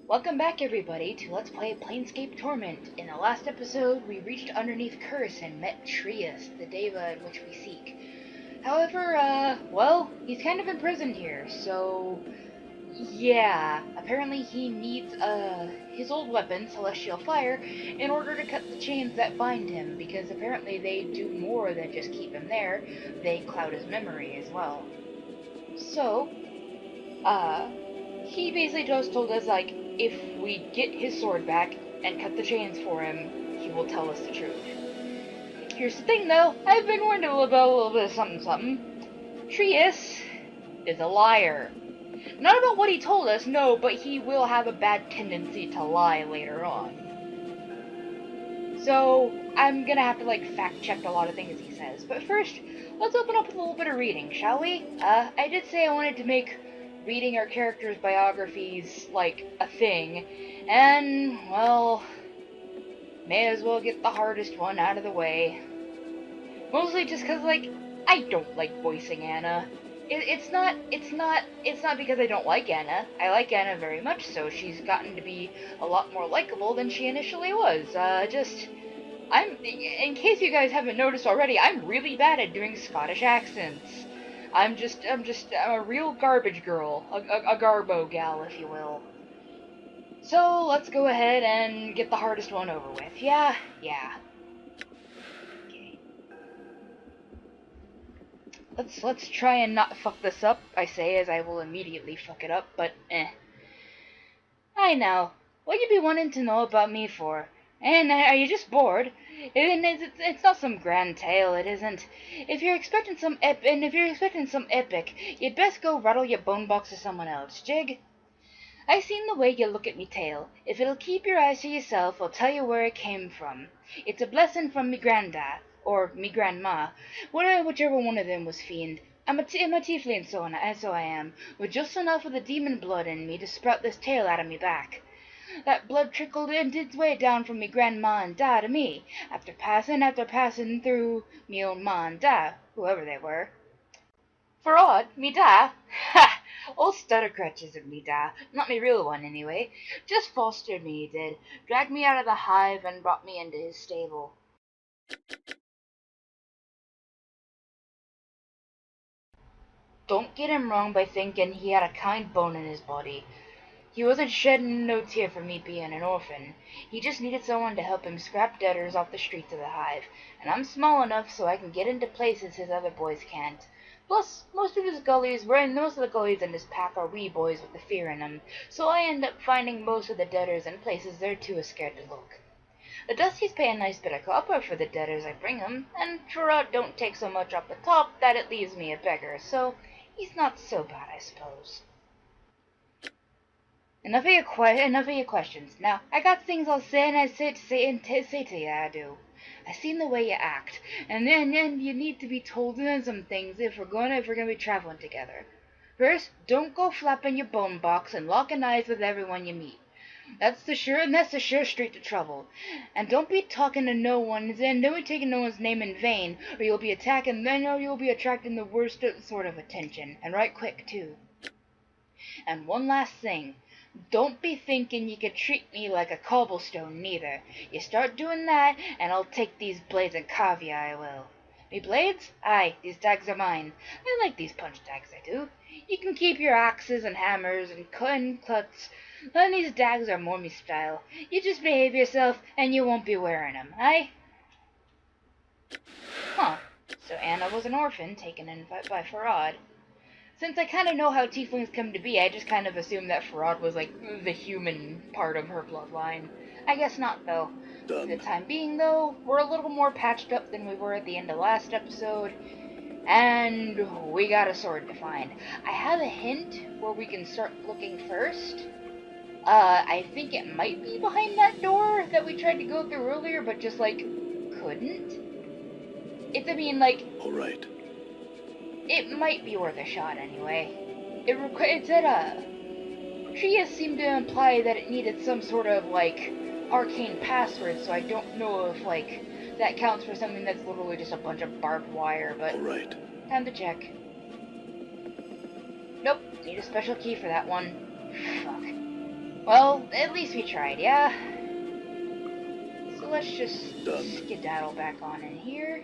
Welcome back everybody to Let's Play Planescape Torment. In the last episode, we reached underneath Curse and met Trius, the deva in which we seek. However, well, he's kind of imprisoned here, so yeah, apparently he needs, his old weapon, Celestial Fire, in order to cut the chains that bind him, because apparently they do more than just keep him there, they cloud his memory as well. So, he basically just told us, like, if we get his sword back and cut the chains for him, he will tell us the truth. Here's the thing, though. I've been warned about a little bit of something. Trius is a liar. Not about what he told us, no, but he will have a bad tendency to lie later on. So, I'm gonna have to, like, fact-check a lot of things he says. But first, let's open up with a little bit of reading, shall we? I did say I wanted to make reading our characters' biographies, like, a thing, and, well, may as well get the hardest one out of the way. Mostly just because, like, I don't like voicing Anna. It's not because I don't like Anna. I like Anna very much so. She's gotten to be a lot more likable than she initially was. In case you guys haven't noticed already, I'm really bad at doing Scottish accents. I'm a real garbage girl, a garbo gal, if you will. So, let's go ahead and get the hardest one over with. Yeah. Okay. Let's try and not fuck this up, I say, as I will immediately fuck it up, but I know. What you be wanting to know about me for? And are you just bored? It's not some grand tale, it isn't. If you're expecting some epic, you'd best go rattle your bone box to someone else, Jig. I seen the way you look at me tale. If it'll keep your eyes to yourself, I'll tell you where it came from. It's a blessing from me granda, or me grandma, whichever one of them was fiend. I'm a tiefling, so I am, with just enough of the demon blood in me to sprout this tail out of me back. That blood trickled its way down from me grandma and da to me, after passing through me own ma and da, whoever they were. For odd, me da? Ha! Old stutter crutches of me da, not me real one anyway, just fostered me, he did, dragged me out of the hive and brought me into his stable. Don't get him wrong by thinking he had a kind bone in his body. He wasn't shedding no tear for me being an orphan. He just needed someone to help him scrap debtors off the streets of the hive, and I'm small enough so I can get into places his other boys can't. Plus, most of the gullies in this pack are wee boys with the fear in them, so I end up finding most of the debtors in places they're too scared to look. The Duskies pay a nice bit of copper for the debtors I bring 'em, and Farad don't take so much off the top that it leaves me a beggar, so he's not so bad, I suppose. Enough of your questions. Now, I got things I'll say and I say to you, I do. I seen the way you act, and then you need to be told some things if we're gonna be traveling together. First, don't go flapping your bone box and locking eyes with everyone you meet. That's the sure street to trouble. And don't be talking to no one, and don't be taking no one's name in vain, or you'll be attracting the worst sort of attention, and right quick too. And one last thing. Don't be thinking you can treat me like a cobblestone, neither. You start doing that, and I'll take these blades and carve ya, I will. Me blades? Aye, these dags are mine. I like these punch dags, I do. You can keep your axes and hammers and cuts. None of these dags are more me style. You just behave yourself, and you won't be wearing 'em, aye? Huh. So Anna was an orphan taken in by Farad. Since I kind of know how tieflings come to be, I just kind of assumed that Farad was, like, the human part of her bloodline. I guess not, though. For the time being, though, we're a little more patched up than we were at the end of last episode, and we got a sword to find. I have a hint where we can start looking first. I think it might be behind that door that we tried to go through earlier, but just, like, couldn't. Alright. It might be worth a shot anyway. It said, Trius seemed to imply that it needed some sort of, like, arcane password, so I don't know if, like, that counts for something that's literally just a bunch of barbed wire, but... Alright. Time to check. Nope, need a special key for that one. Fuck. Well, at least we tried, yeah? So let's just skedaddle back on in here.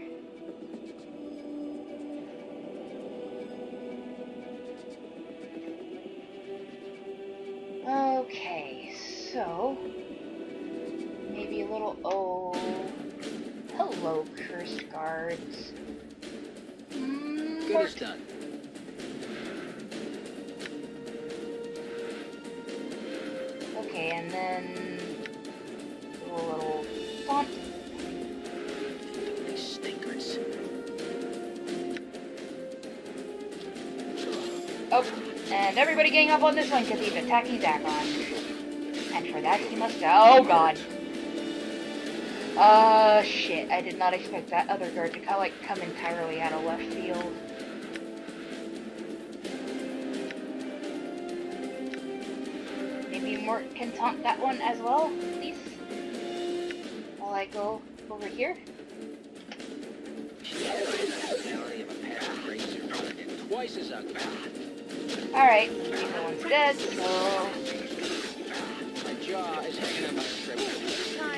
Okay, so maybe a little, oh, hello, cursed guards. Good as done. Okay, and then do a little taunt. These stinkers. Oh, and everybody gang up on this one because he's attacking Dak'kon. And for that he must die. Oh god. Shit. I did not expect that other guard to come entirely out of left field. Maybe Mort can taunt that one as well, please? While I go over here. Twice as ugly. Alright, the one's dead, so... My jaw is hanging on my strip.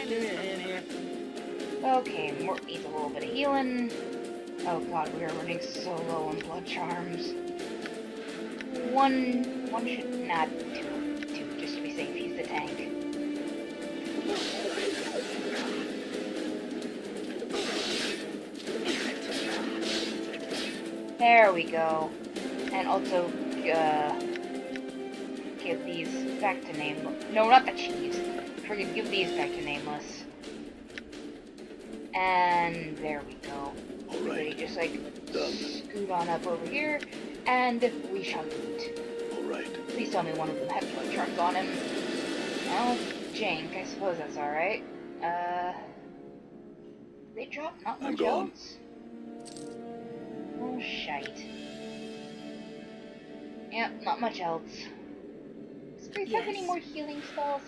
Give me a hand here. Okay, Mort needs a little bit of healing. Oh god, we are running so low on blood charms. One should, not two, just to be safe, he's the tank. There we go. And also, give these back to Nameless. No, not the cheese. Forget, give these back to Nameless. And there we go. Alright. Just like scoot on up over here, and we shall loot. Alright. Please tell me one of them had blood charms on him. Well, Jank, I suppose that's alright. They dropped not much else? Oh, shite. Yep, not much else. Does Grace have any more healing spells?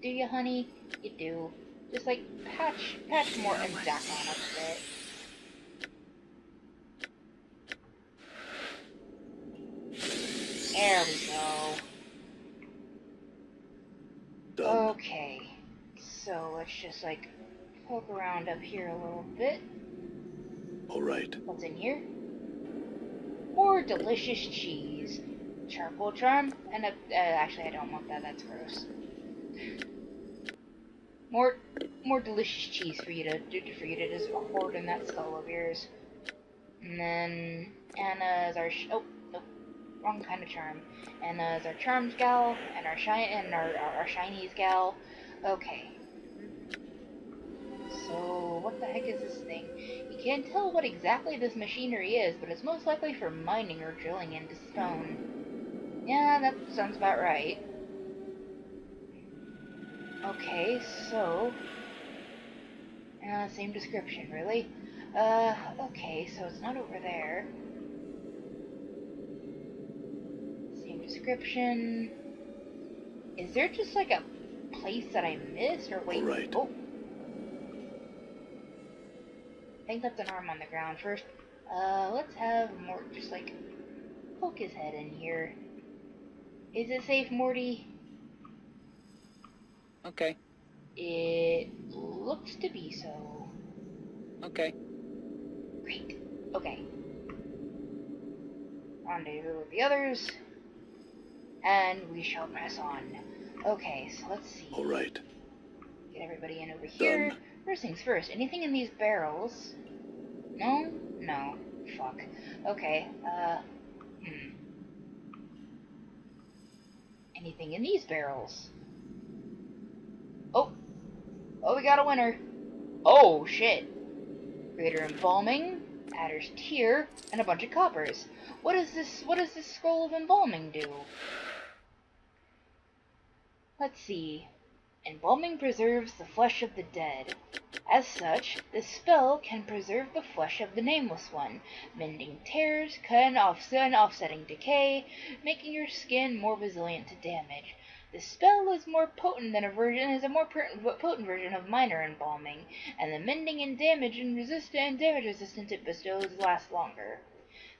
Do you, honey? You do. Just like patch more and Dak'kon up a bit. There we go. Done. Okay, so let's just like poke around up here a little bit. Alright. What's in here? More delicious cheese. Charcoal charm, and actually I don't want that, that's gross. More delicious cheese for you to just hoard in that skull of yours. And then Anna's our oh nope, wrong kind of charm. Anna's our charms gal, and our shinies gal. Okay. So what the heck is this thing? You can't tell what exactly this machinery is, but it's most likely for mining or drilling into stone. Yeah, that sounds about right. Okay, so... same description, really? Okay, so it's not over there. Same description. Is there just like a place that I missed, or wait? Right. Oh. I think that's an arm on the ground first. Let's have Mort just like poke his head in here. Is it safe, Morty? Okay. It looks to be so. Okay. Great. Okay. Rendezvous with the others. And we shall press on. Okay, so let's see. Alright. Get everybody in over here. Done. First things first, anything in these barrels? No? No. Fuck. Okay, Anything in these barrels? Oh! Oh, we got a winner! Oh, shit! Greater embalming, adder's tear, and a bunch of coppers. What does this scroll of embalming do? Let's see. Embalming preserves the flesh of the dead. As such, this spell can preserve the flesh of the Nameless One, mending tears, offsetting decay, making your skin more resilient to damage. This spell is more potent than potent version of minor embalming, and the mending and damage resistance it bestows lasts longer.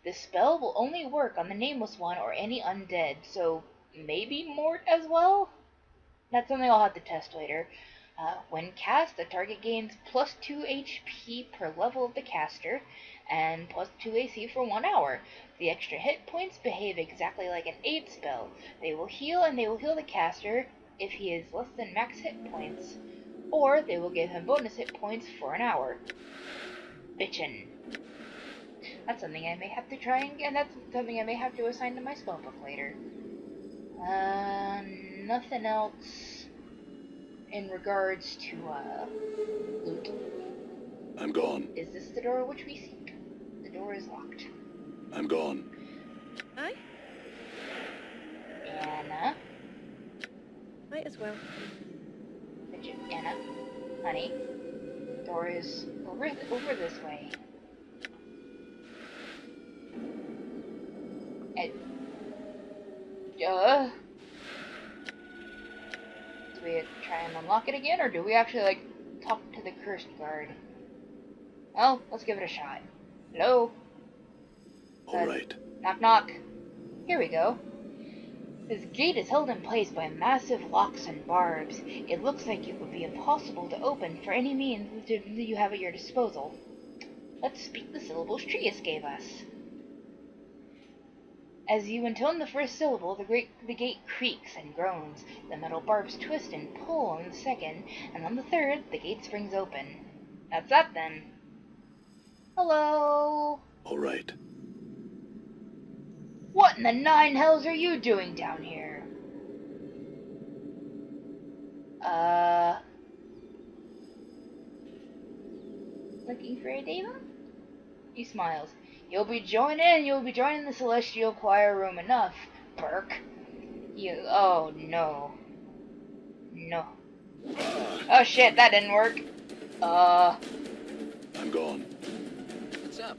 This spell will only work on the Nameless One or any undead, so maybe Mort as well? That's something I'll have to test later. When cast, the target gains plus 2 HP per level of the caster, and plus 2 AC for 1 hour. The extra hit points behave exactly like an aid spell. They will heal, and they will heal the caster if he is less than max hit points, or they will give him bonus hit points for an hour. Bitchin'. That's something I may have to try, and that's something I may have to assign to my spellbook later. Nothing else in regards to, loot. I'm gone. Is this the door which we seek? The door is locked. I'm gone. Aye? Anna? Might as well. Anna? Honey? Door is over this way. Do we try and unlock it again, or do we actually, like, talk to the cursed guard? Well, let's give it a shot. Hello? Alright. Knock knock. Here we go. This gate is held in place by massive locks and barbs. It looks like it would be impossible to open for any means that you have at your disposal. Let's speak the syllables Trius gave us. As you intone the first syllable, the gate creaks and groans. The metal barbs twist and pull on the second, and on the third, the gate springs open. That's that then. Hello? Alright. What in the 9 hells are you doing down here? Looking for a Deva? He smiles. You'll be joining the Celestial Choir room enough, Burke. Oh no. No. Oh shit, that didn't work. I'm gone. What's up?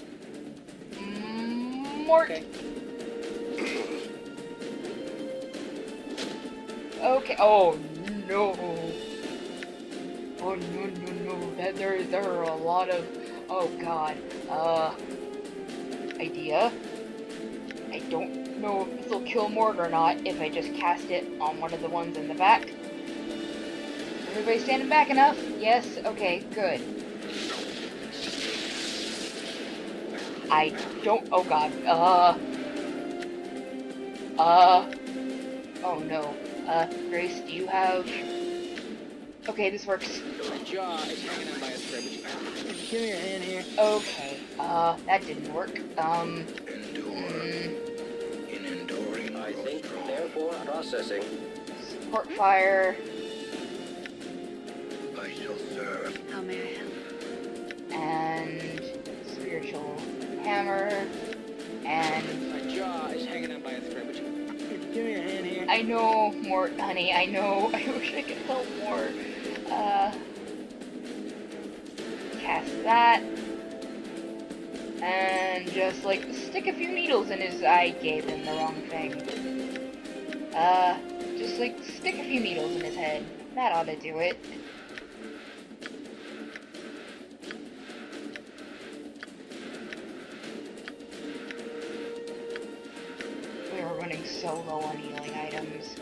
Mort. Okay. Okay. Oh no. Oh no. There are a lot of. Oh god. Idea. I don't know if this will kill Mort or not if I just cast it on one of the ones in the back. Everybody standing back enough? Yes? Okay, good. I don't. Oh god. Oh no. Grace, do you have. Okay, this works. My jaw is hanging on by a thread. Give me your hand here. Okay, that didn't work. Enduring. I think, therefore, processing. Support fire. I shall serve. How may I help? And spiritual hammer. And My jaw is hanging on by a thread. Give me your hand here. I know, Mort, honey, I know. I wish I could help more. Cast that. And just, like, stick a few needles in his eye. Gave him the wrong thing. Just, like, stick a few needles in his head. That ought to do it. We are running so low on healing items.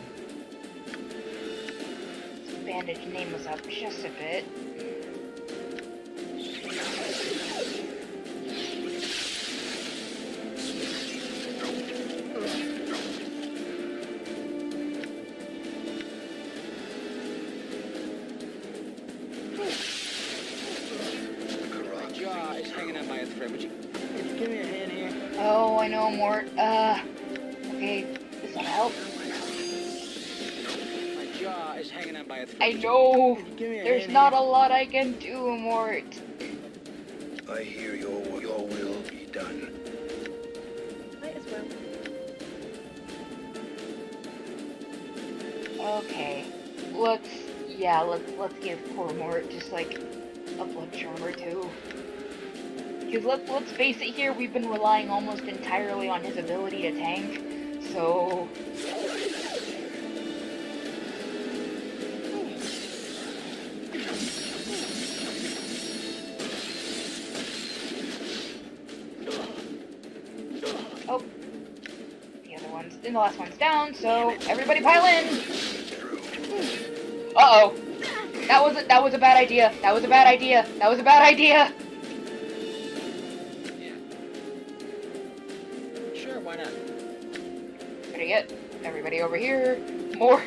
This bandage name was up just a bit. My jaw is hanging on by a thread. Give me your hand here. Oh, I know, Mort. Okay, this will help. My jaw is hanging on by a thread. I know. Give me your There's hand not a here. lot I can do, Mort. I hear your will be done. Might as well. Okay, let's give poor Mort just like a blood charm or two. Because let's face it here, we've been relying almost entirely on his ability to tank, so. Oh, the other one's and the last one's down, so everybody pile in! Uh-oh. That was a bad idea. That was a bad idea. That was a bad idea! Yeah. Sure, why not? Better yet, everybody over here. More.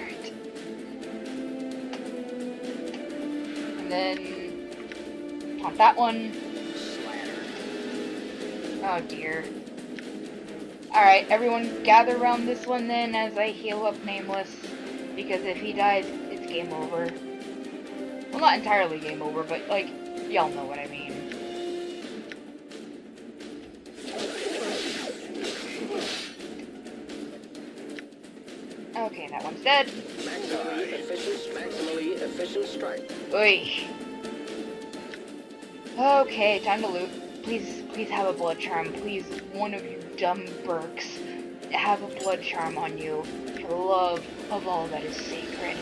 And then taunt that one. Oh dear. Alright, everyone gather around this one then as I heal up Nameless. Because if he dies, it's game over. Well, not entirely game over, but like, y'all know what I mean. Okay, that one's dead. Maximally efficient strike. Oi. Okay, time to loot. Please have a blood charm. Please, one of you dumb Burks, have a blood charm on you for the love of all that is sacred.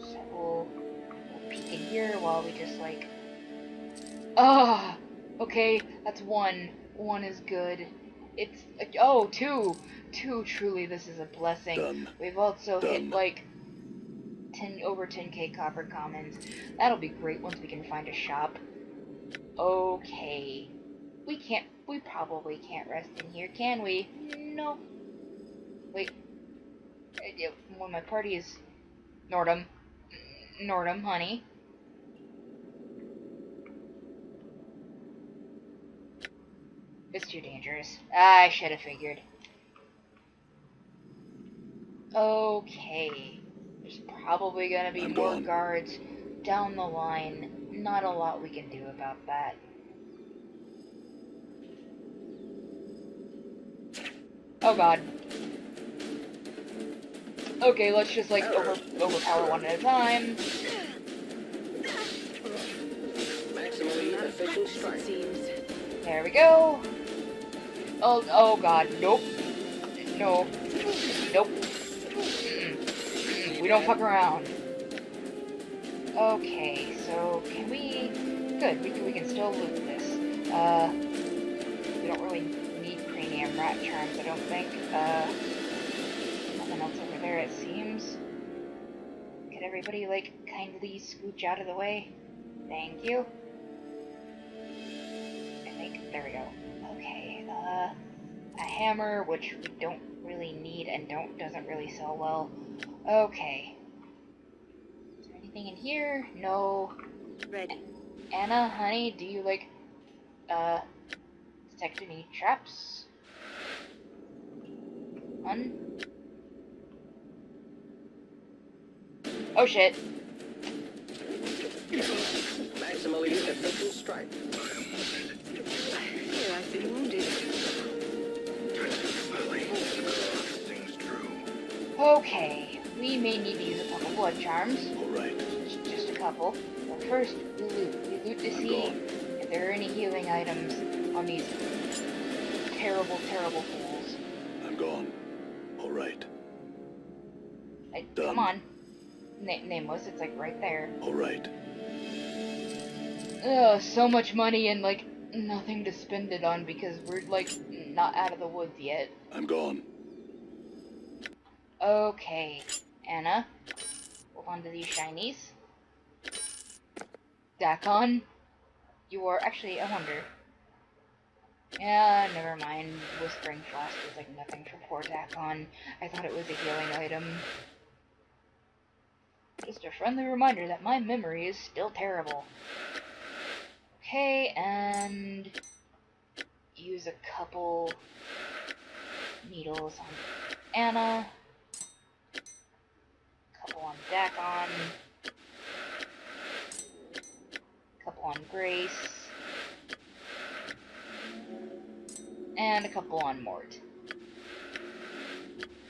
So we'll peek in here while we just like... Ah! Okay, that's one. One is good. It's... Oh, two! Two, truly, this is a blessing. Done. We've also Done. hit, like, over 10k copper commons. That'll be great once we can find a shop. Okay. We probably can't rest in here, can we? No. Wait. When my party is... Nordum, honey. It's too dangerous. I should have figured. Okay. There's probably gonna be more guards down the line. Not a lot we can do about that. Oh god. Okay, let's just like overpower one at a time. Maximally efficient strike. There we go. Oh god, nope. No. Nope. We don't fuck around. Okay, so can we... Good, we can still loot this. We don't really need cranium rat charms, I don't think. Nothing else over there, it seems. Could everybody, like, kindly scooch out of the way? Thank you. I think, there we go. Okay, a hammer, which we don't really need and doesn't really sell well. Okay. Is there anything in here? No. Ready. Anna, honey, do you, like, detect any traps? None? Oh shit. Maximally efficient strike. Here, I've been wounded. Okay, we may need to use a couple blood charms. Alright. Just a couple. But first, we loot. We loot to see if there are any healing items on these terrible, terrible fools. I'm gone. Alright. Come on. Nameless, it's like right there. Alright. Ugh, so much money and like nothing to spend it on because we're like not out of the woods yet. I'm gone. Okay, Anna, hold on to these shinies. Dak'kon, you are actually, I wonder. Yeah, never mind. Whispering Flask is like nothing for poor Dak'kon. I thought it was a healing item. Just a friendly reminder that my memory is still terrible. Okay, and use a couple needles on Anna. Couple on Dak'kon. Couple on Grace. And a couple on Mort.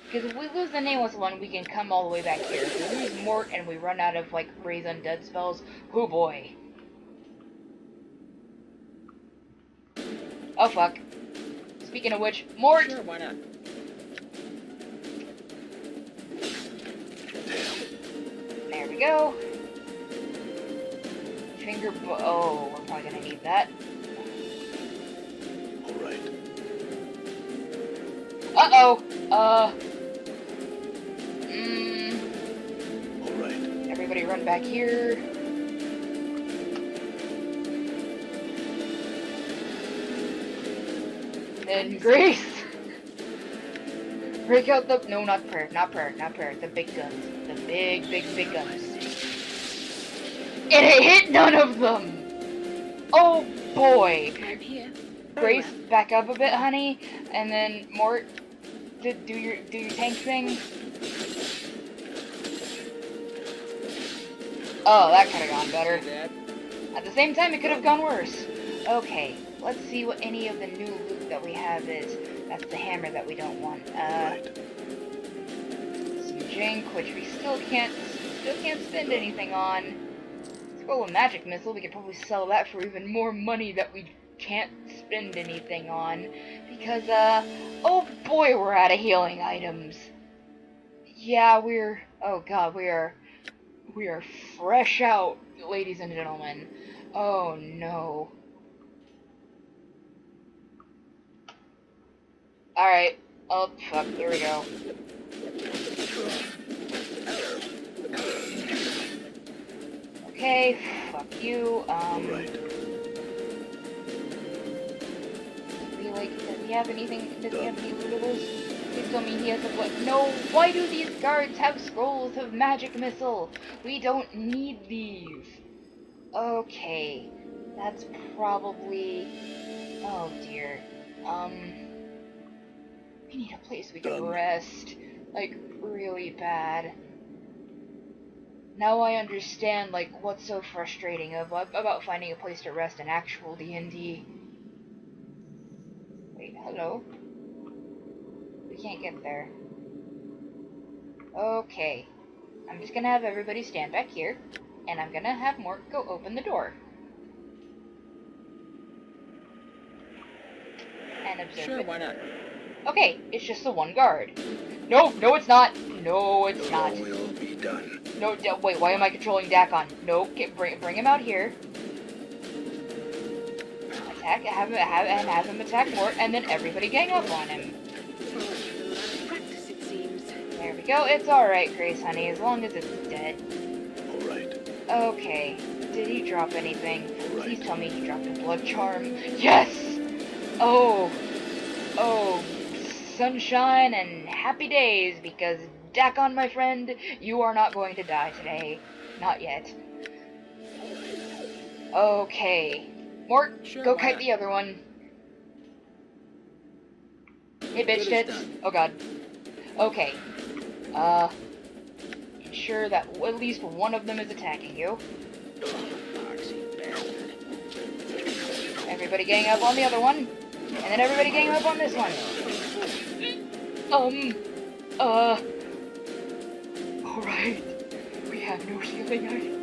Because if we lose the Nameless one, we can come all the way back here. If we lose Mort and we run out of, like, Raise Undead spells, oh boy. Oh fuck. Speaking of which, Mort! Sure, why not? There we go. finger oh, we're probably gonna need that. Alright. Uh-oh! Alright. Everybody run back here. Then Grace! Break out the... No, not prayer. The big guns. The big guns. It hit none of them! Oh, boy! I'm here. Grace, back up a bit, honey. And then, Mort, do your tank thing. Oh, that could have gone better. At the same time, it could have gone worse. Okay, let's see what any of the new loot that we have is. That's the hammer that we don't want. Some jink, which we still can't spend anything on. Scroll of magic missile, we could probably sell that for even more money that we can't spend anything on. Because, oh boy, we're out of healing items. Yeah, oh god, we are fresh out, ladies and gentlemen. Oh no. Alright. Oh, fuck. There we go. Okay. Fuck you. Alright. Does he have anything? Does he have any lootables? Please tell me he has a what? No! Why do these guards have scrolls of magic missile? We don't need these. Okay. That's probably... Oh, dear. We need a place we can rest, like, really bad. Now I understand, like, what's so frustrating about finding a place to rest in actual D&D. Wait, hello? We can't get there. Okay. I'm just gonna have everybody stand back here, and I'm gonna have Mort go open the door. And observe Sure, it. why not? Okay, it's just the one guard. No, it's not. No, it's not. Your will be done. No, wait, why am I controlling Dak'kon? No, bring him out here. Attack, have him attack Mort, and then everybody gang up on him. Practice, it seems. There we go. It's alright, Grace, honey, as long as it's dead. Alright. Okay, did he drop anything? Right. Please tell me he dropped a blood charm. Yes! Oh, sunshine and happy days, because Dak'kon, my friend, you are not going to die today. Not yet. Okay. Mort, Sure, go why kite not? the other one. Hey, bitch Good as tits. done. Oh god. Okay. Ensure that at least one of them is attacking you. Foxy bastard. Everybody gang up on the other one. And then everybody gang up on this one. Alright. We have no healing items.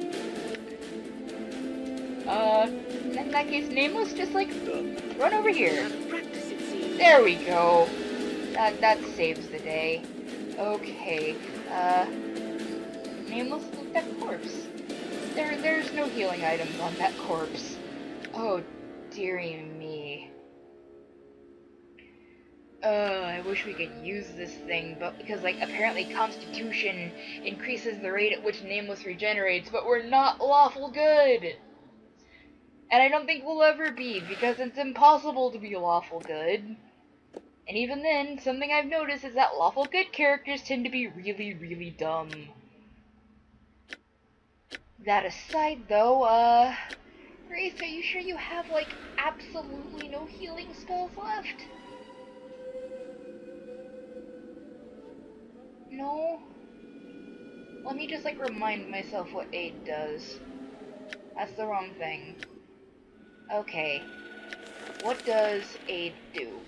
In that case, Nameless, just like, run over here. Practice, it seems. There we go. That saves the day. Okay. Nameless, look at that corpse. There's no healing items on that corpse. Oh, dearie me. I wish we could use this thing, but because, like, apparently Constitution increases the rate at which Nameless regenerates, but we're not lawful good! And I don't think we'll ever be, because it's impossible to be lawful good. And even then, something I've noticed is that lawful good characters tend to be really, really dumb. That aside, though, Grace, are you sure you have, like, absolutely no healing spells left? No? Let me just, like, remind myself what aid does. That's the wrong thing. Okay. What does aid do?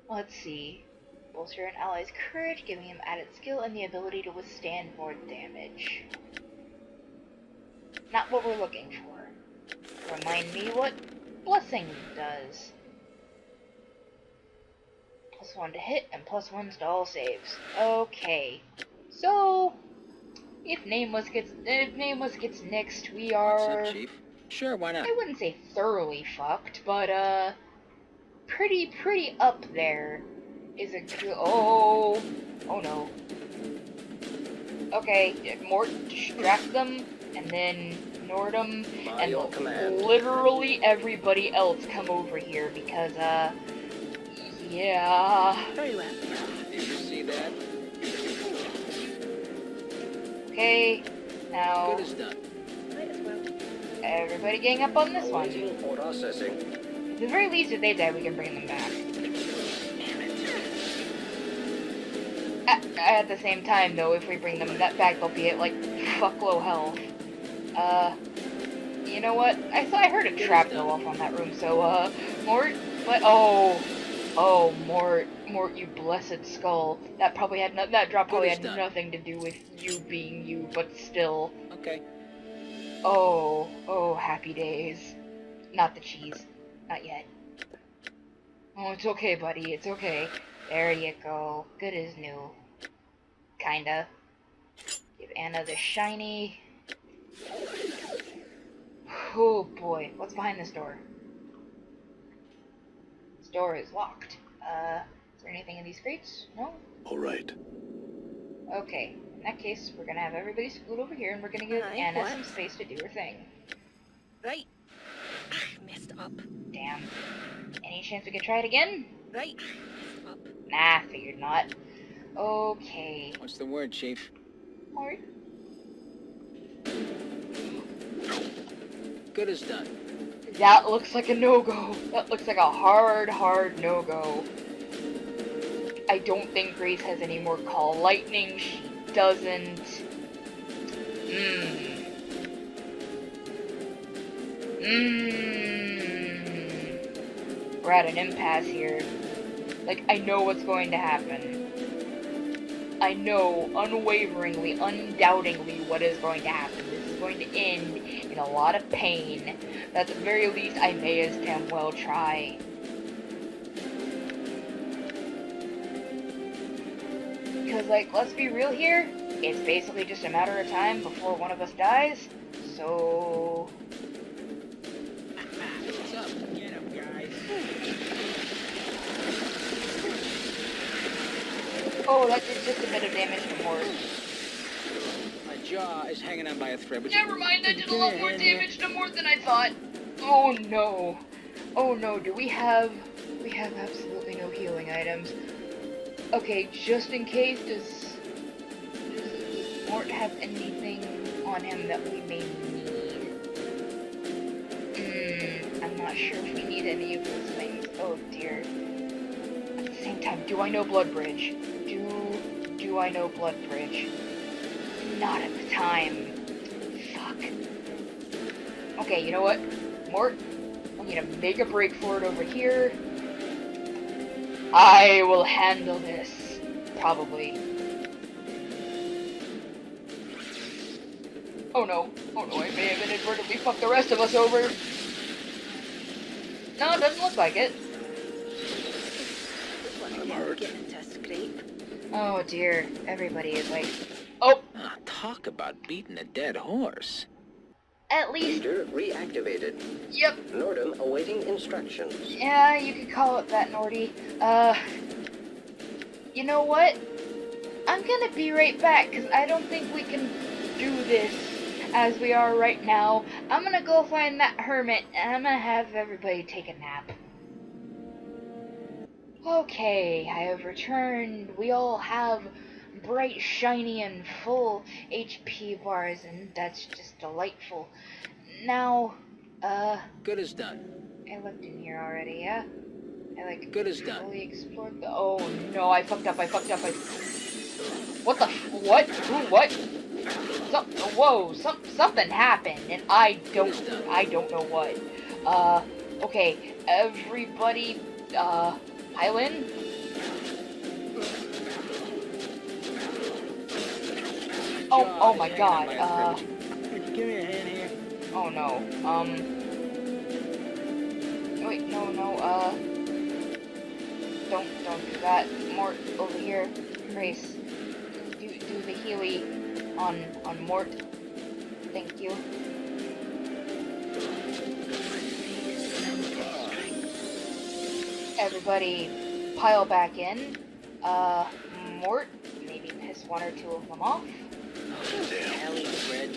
Let's see. Bolster an ally's courage, giving him added skill and the ability to withstand more damage. Not what we're looking for. Remind me what blessing does. +1 to hit and +1 to all saves. Okay. So, If Nameless gets nixed, we What's are... up, Chief? Sure, why not? I wouldn't say thoroughly fucked, but, pretty up there is a good... Oh no. Okay, Mort, distract them, and then Nordum, By and your command. literally everybody else come over here, because, yeah... Very well. Did you see that? Okay, now, Good as done. Might as well. everybody gang up on this one. Awaiting processing. At the very least, if they die, we can bring them back. At the same time, though, if we bring them back, they'll be at, like, fuck low health. You know what? I heard a trap go off on that room, so, Mort, but, oh, Mort, you blessed skull. That probably had that drop probably had nothing to do with you being you, but still. Okay. Oh, happy days. Not the cheese. Not yet. Oh, it's okay, buddy, it's okay. There you go. Good as new. Kinda. Give Anna the shiny. Oh boy, what's behind this door? This door is locked. Is there anything in these crates? No? All right. Okay, in that case, we're gonna have everybody scoot over here and we're gonna give Aye, Anna what? some space to do her thing. Right. Messed up. Damn. Any chance we could try it again? Right. Messed up. Nah, figured not. Okay. What's the word, Chief? Mort. Good as done. That looks like a no-go. That looks like a hard no-go. I don't think Grace has any more Call Lightning. She doesn't. We're at an impasse here. Like, I know what's going to happen. I know unwaveringly, undoubtingly what is going to happen. This is going to end in a lot of pain. But at the very least, I may as damn well try. Because, like, let's be real here. It's basically just a matter of time before one of us dies. So... What's up? Get him, guys. Oh, that did just a bit of damage to Mort. My jaw is hanging on by a thread. Never mind, that did a lot more damage to Mort than I thought. Oh no. Oh no, do we have... We have absolutely no healing items. Okay, just in case, does Mort have anything on him that we may need? I'm not sure if we need any of those things. Oh dear. At the same time, do I know Blood Bridge? Do I know Blood Bridge? Not at the time. Fuck. Okay, you know what? Mort, I'm gonna make a break for it over here. I will handle this. Probably. Oh no, I may have inadvertently fucked the rest of us over. No, it doesn't look like it. I'm hurt. Getting to scrape. Oh dear, everybody is like... Oh! Ah, talk about beating a dead horse. At least... Leader reactivated. Yep. Nordum awaiting instructions. Yeah, you could call it that, Nordy. You know what? I'm gonna be right back, because I don't think we can do this as we are right now. I'm gonna go find that hermit, and I'm gonna have everybody take a nap. Okay, I have returned. We all have bright, shiny, and full HP bars, and that's just delightful. Now, Good as done. I looked in here already, yeah? I, like, Good as done. fully explored the... Oh, no, I fucked up. What the... What? Who? What? Whoa, something happened, and I don't know what. Okay, everybody, pile in. Oh my god, Could you give me a hand here? oh no, wait, no, don't do that. More over here, Grace, do the Healy. on Mort. Thank you. Everybody pile back in. Mort, maybe piss one or two of them off. Alley bread.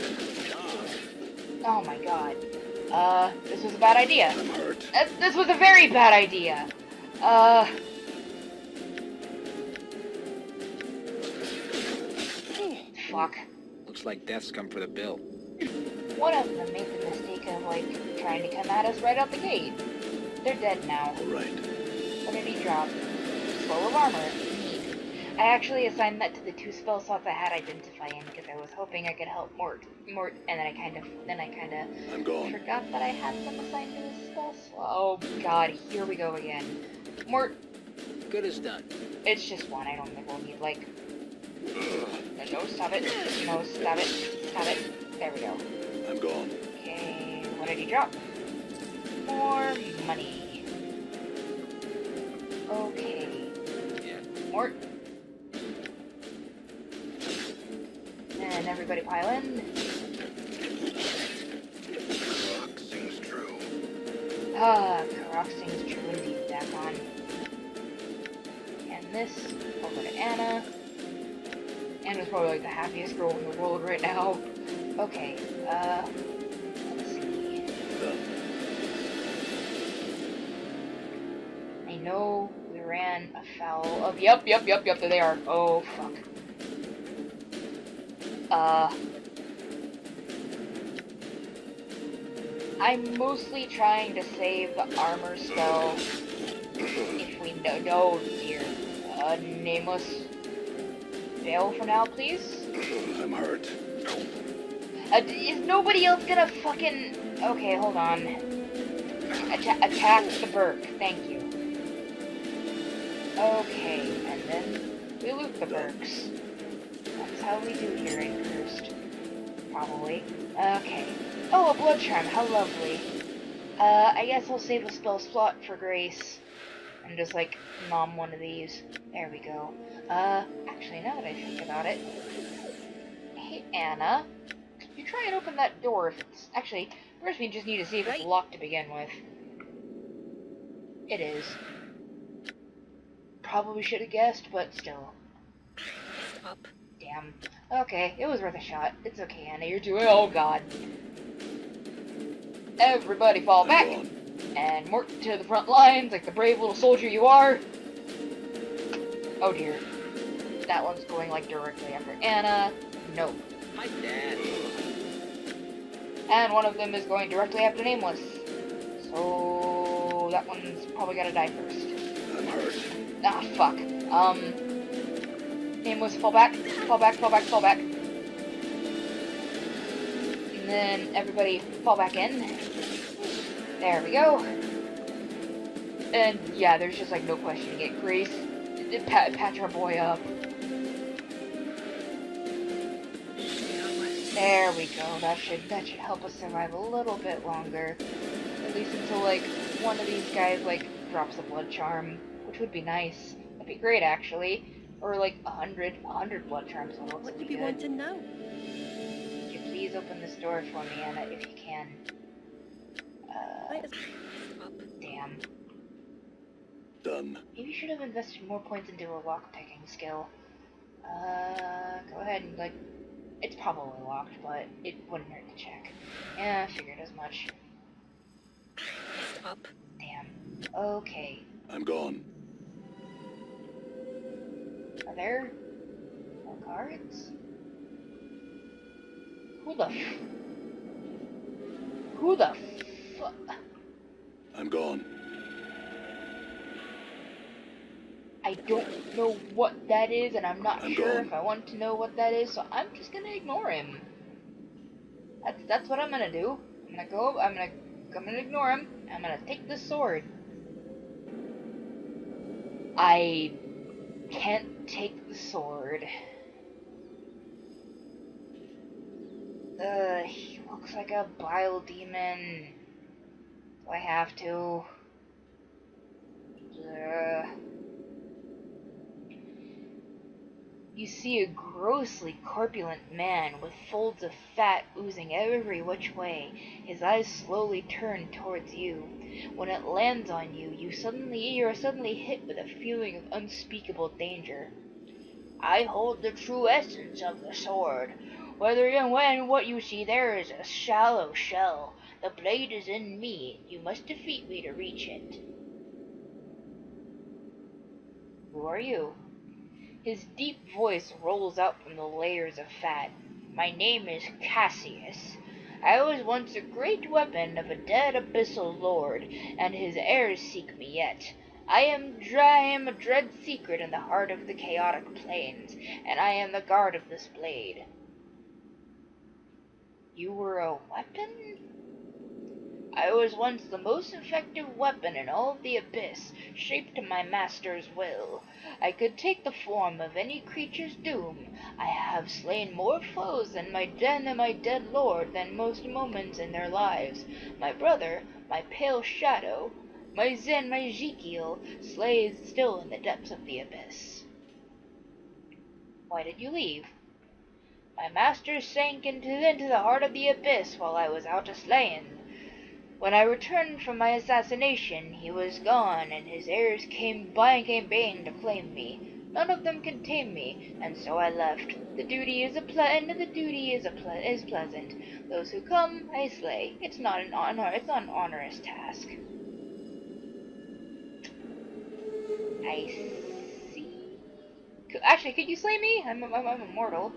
Oh my god. This was a bad idea. I'm hurt. This was a very bad idea. Fuck. Looks like death's come for the bill. One of them made the mistake of, like, trying to come at us right out the gate. They're dead now. All right. What did he drop? Scroll of armor. Neat. I actually assigned that to the 2 spell slots I had identify in because I was hoping I could help Mort, and then I kind of I'm gone. forgot that I had them assigned to the spell slot. Oh god, here we go again. Mort, Good as done. it's just one. I don't think we'll need, like... No, stop it. No, stop it. Stop it. There we go. I'm gone. Okay, what did he drop? More money. Okay. Yeah. Mort. And everybody pile in. Rock sings true. Ah, Karok sings true indeed, Dak'kon. And this over to Anna. Anna's probably like the happiest girl in the world right now. Okay, let's see. Done. I know we ran afoul of. Yep, there they are. Oh, fuck. I'm mostly trying to save the armor spell. If we know. No, dear. Nameless. Fail for now, please. I'm hurt. Is nobody else gonna fucking... Okay, hold on. Attack the Burke. Thank you. Okay, and then we loot the Burks. That's how we do here in Cursed. Probably. Okay. Oh, a blood charm. How lovely. I guess I'll save a spell slot for Grace. And just, like, nom one of these. There we go. Actually, now that I think about it... Hey, Anna. You try and open that door if it's... Actually, first we just need to see if it's locked to begin with. It is. Probably should have guessed, but still. Up. Damn. Okay, it was worth a shot. It's okay, Anna. You're doing... Oh, God. Everybody fall back. I'm gone. And Mort to the front lines, like the brave little soldier you are. Oh, dear. That one's going, like, directly after Anna. Nope. Hi, Dad. And one of them is going directly after Nameless. So that one's probably gotta die first. I'm hurt. Ah, fuck. Nameless, fall back. Fall back, fall back, fall back. And then everybody fall back in. There we go. And yeah, there's just like no questioning it. Grace, patch our boy up. There we go. That should help us survive a little bit longer. At least until like one of these guys like drops a blood charm, which would be nice. That'd be great actually. Or like 100 blood charms would also What be do you good. want to know? Could you please open this door for me, Anna, if you can? Right as up. Damn. Done. Maybe you should have invested more points into a lock-picking skill. Go ahead and, like... It's probably locked, but it wouldn't hurt to check. Yeah, I figured as much. Up. Damn. Okay. I'm gone. Are there more cards? Who the fuck? I'm gone. I don't know what that is, and I'm not I'm sure gone. if I want to know what that is, so I'm just gonna ignore him. That's what I'm gonna do. I'm gonna ignore him. I'm gonna take this sword. I can't take the sword. He looks like a bile demon. Do I have to? You see a grossly corpulent man with folds of fat oozing every which way. His eyes slowly turn towards you. When it lands on you, you are suddenly hit with a feeling of unspeakable danger. I hold the true essence of the sword. Whether and when what you see there is a shallow shell, the blade is in me. You must defeat me to reach it. Who are you? His deep voice rolls out from the layers of fat. My name is Cassius. I was once a great weapon of a dead abyssal lord, and his heirs seek me yet. I am a dread secret in the heart of the chaotic plains, and I am the guard of this blade. You were a weapon? I was once the most effective weapon in all of the abyss, shaped to my master's will. I could take the form of any creature's doom. I have slain more foes than my dead lord than most moments in their lives. My brother, my pale shadow, my Ezekiel, slays still in the depths of the abyss. Why did you leave? My master sank into the heart of the abyss while I was out a-slaying. When I returned from my assassination, he was gone, and his heirs came baying to claim me. None of them could tame me, and so I left. The duty is pleasant. Those who come, I slay. It's not an onerous task. I see. Actually, could you slay me? I'm immortal.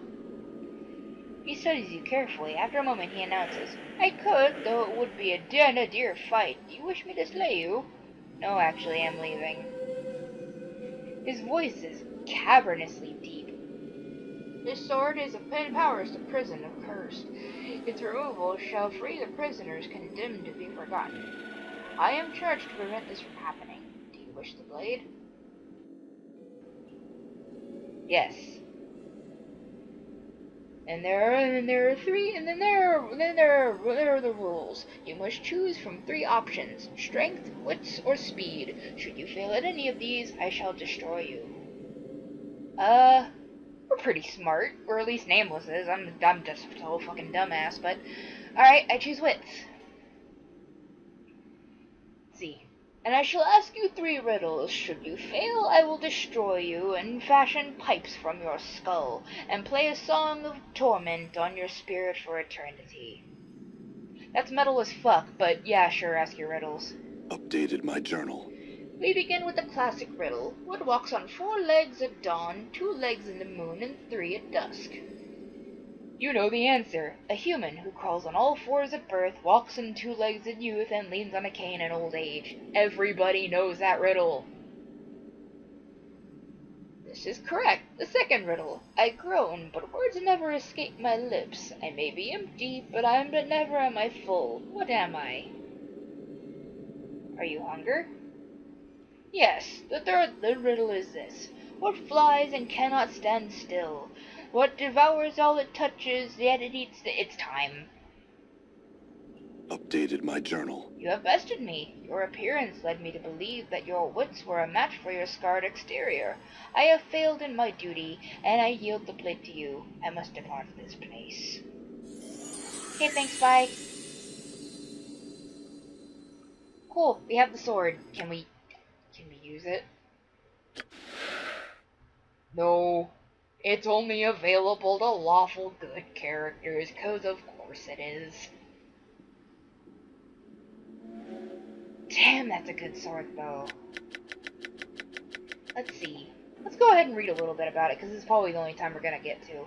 He studies you carefully. After a moment, he announces, I could, though it would be a dear fight. Do you wish me to slay you? No, actually, I'm leaving. His voice is cavernously deep. This sword is of powers the prison of cursed. Its removal shall free the prisoners condemned to be forgotten. I am charged to prevent this from happening. Do you wish the blade? Yes. And there are the rules. You must choose from 3 options: strength, wits, or speed. Should you fail at any of these, I shall destroy you. We're pretty smart, or at least Nameless is. I'm just a total fucking dumbass, but alright, I choose wits. Let's see. And I shall ask you 3 riddles. Should you fail, I will destroy you and fashion pipes from your skull, and play a song of torment on your spirit for eternity. That's metal as fuck, but yeah, sure, ask your riddles. Updated my journal. We begin with the classic riddle. What walks on 4 legs at dawn, 2 legs in the moon, and 3 at dusk? You know the answer. A human who crawls on all 4s at birth, walks on 2 legs in youth, and leans on a cane in old age. Everybody knows that riddle. This is correct. The second riddle. I groan, but words never escape my lips. I may be empty, but never am I full. What am I? Are you hunger? Yes. The third riddle is this. What flies and cannot stand still? What devours all it touches, yet it eats its time? Updated my journal. You have bested me. Your appearance led me to believe that your wits were a match for your scarred exterior. I have failed in my duty, and I yield the blade to you. I must depart this place. Okay, thanks, bye. Cool, we have the sword. Can we use it? No. It's only available to lawful good characters, 'cause of course it is. Damn, that's a good sword, though. Let's see. Let's go ahead and read a little bit about it, because this is probably the only time we're going to get to.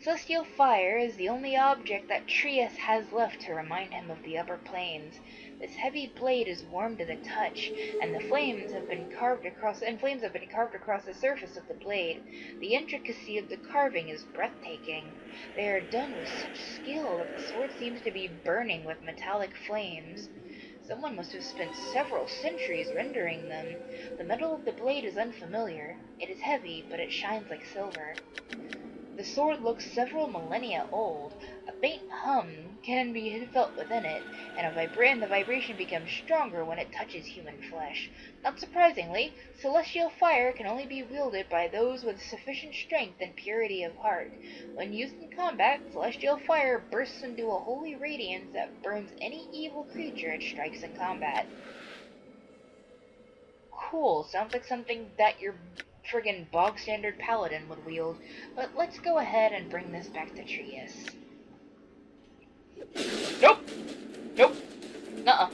Celestial fire is the only object that Trius has left to remind him of the upper planes. This heavy blade is warm to the touch, and flames have been carved across the surface of the blade. The intricacy of the carving is breathtaking. They are done with such skill that the sword seems to be burning with metallic flames. Someone must have spent several centuries rendering them. The metal of the blade is unfamiliar. It is heavy, but it shines like silver. The sword looks several millennia old. A faint hum can be felt within it, and the vibration becomes stronger when it touches human flesh. Not surprisingly, celestial fire can only be wielded by those with sufficient strength and purity of heart. When used in combat, celestial fire bursts into a holy radiance that burns any evil creature it strikes in combat. Cool, sounds like something that your friggin' bog standard paladin would wield, but let's go ahead and bring this back to Trius. Nope! Nope! Nuh-uh.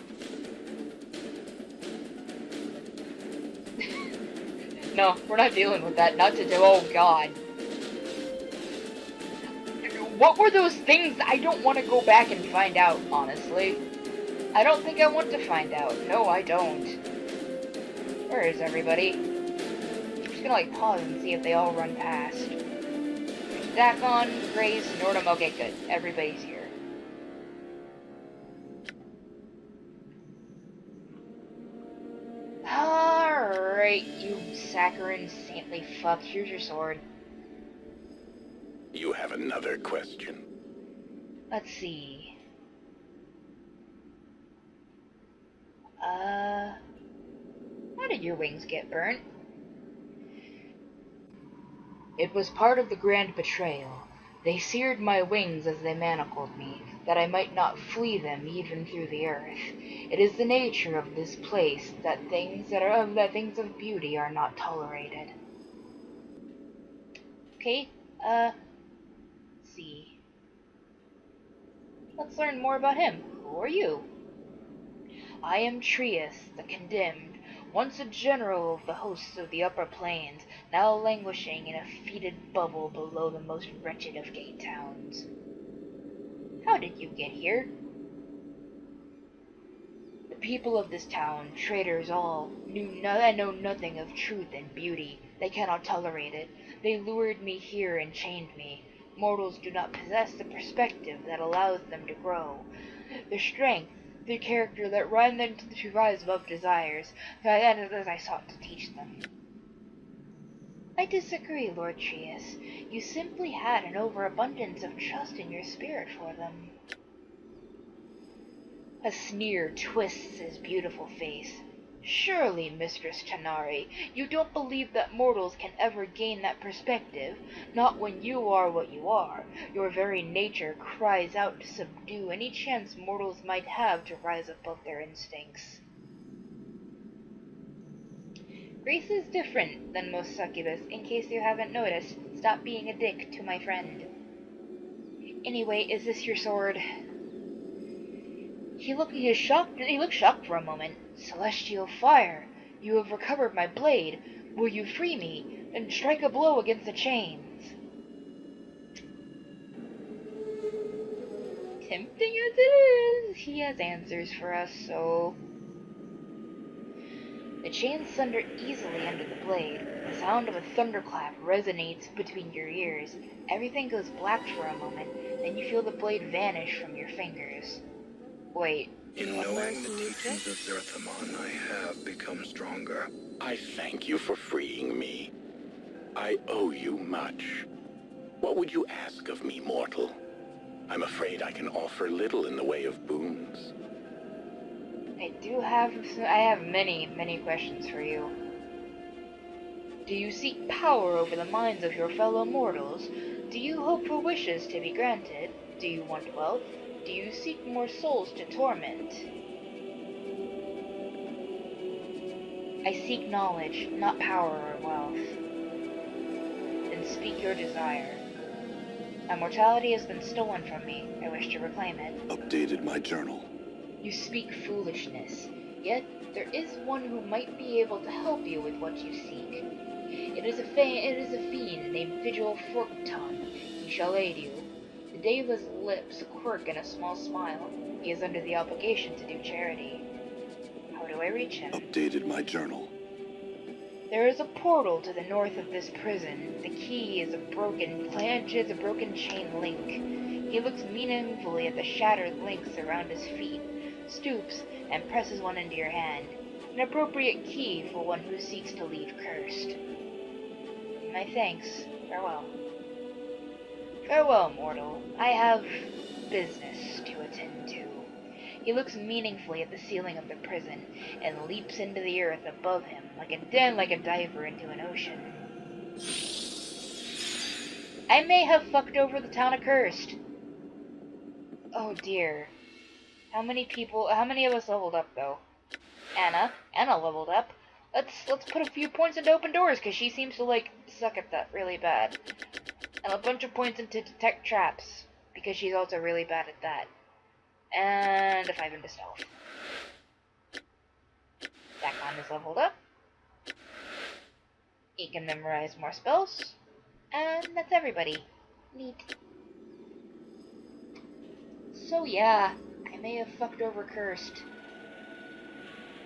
No, we're not dealing with that. Not today. Oh god. What were those things? I don't want to go back and find out, honestly. I don't think I want to find out. No, I don't. Where is everybody? I'm just gonna like pause and see if they all run past. Dak'kon, Grace, Nordum. Okay, good. Everybody's here. Alright, you saccharine saintly fuck. Here's your sword. You have another question. Let's see. How did your wings get burnt? It was part of the grand betrayal. They seared my wings as they manacled me, that I might not flee them even through the earth. It is the nature of this place that things of beauty are not tolerated. Okay, let's see. Let's learn more about him. Who are you? I am Trius, the Condemned, once a general of the hosts of the upper plains, now languishing in a fetid bubble below the most wretched of gate towns. How did you get here? The people of this town, traitors all, know nothing of truth and beauty. They cannot tolerate it. They lured me here and chained me. Mortals do not possess the perspective that allows them to grow. Their strength, the character that ran them to rise above desires, as I sought to teach them. I disagree, Lord Trius. You simply had an overabundance of trust in your spirit for them. A sneer twists his beautiful face. Surely, Mistress Tana'ri, you don't believe that mortals can ever gain that perspective, not when you are what you are. Your very nature cries out to subdue any chance mortals might have to rise above their instincts. Grace is different than most succubus, in case you haven't noticed. Stop being a dick to my friend. Anyway, is this your sword? He looked shocked for a moment. Celestial fire! You have recovered my blade. Will you free me, and strike a blow against the chains? Tempting as it is, he has answers for us, so... The chains thunder easily under the blade. The sound of a thunderclap resonates between your ears. Everything goes black for a moment, then you feel the blade vanish from your fingers. Wait. In knowing the teachings of Zerthamon, I have become stronger. I thank you for freeing me. I owe you much. What would you ask of me, mortal? I'm afraid I can offer little in the way of boons. I have many questions for you. Do you seek power over the minds of your fellow mortals? Do you hope for wishes to be granted? Do you want wealth? Do you seek more souls to torment? I seek knowledge, not power or wealth. Then speak your desire. My mortality has been stolen from me. I wish to reclaim it. Updated my journal. You speak foolishness, yet there is one who might be able to help you with what you seek. It is a fiend named Vigil Forkton. He shall aid you. The Deva's lips quirk in a small smile. He is under the obligation to do charity. How do I reach him? Updated my journal. There is a portal to the north of this prison. The key is a broken chain link. He looks meaningfully at the shattered links around his feet, stoops, and presses one into your hand. An appropriate key for one who seeks to leave cursed. My thanks. Farewell. Farewell, mortal. I have business to attend to. He looks meaningfully at the ceiling of the prison and leaps into the earth above him like a diver into an ocean. I may have fucked over the town accursed. Oh dear. How many of us leveled up though? Anna leveled up. Let's put a few points into open doors, because she seems to like suck at that really bad. And a bunch of points into detect traps, because she's also really bad at that. And a 5 into stealth. Dak'kon is leveled up. He can memorize more spells. And that's everybody. Neat. So yeah, I may have fucked over cursed.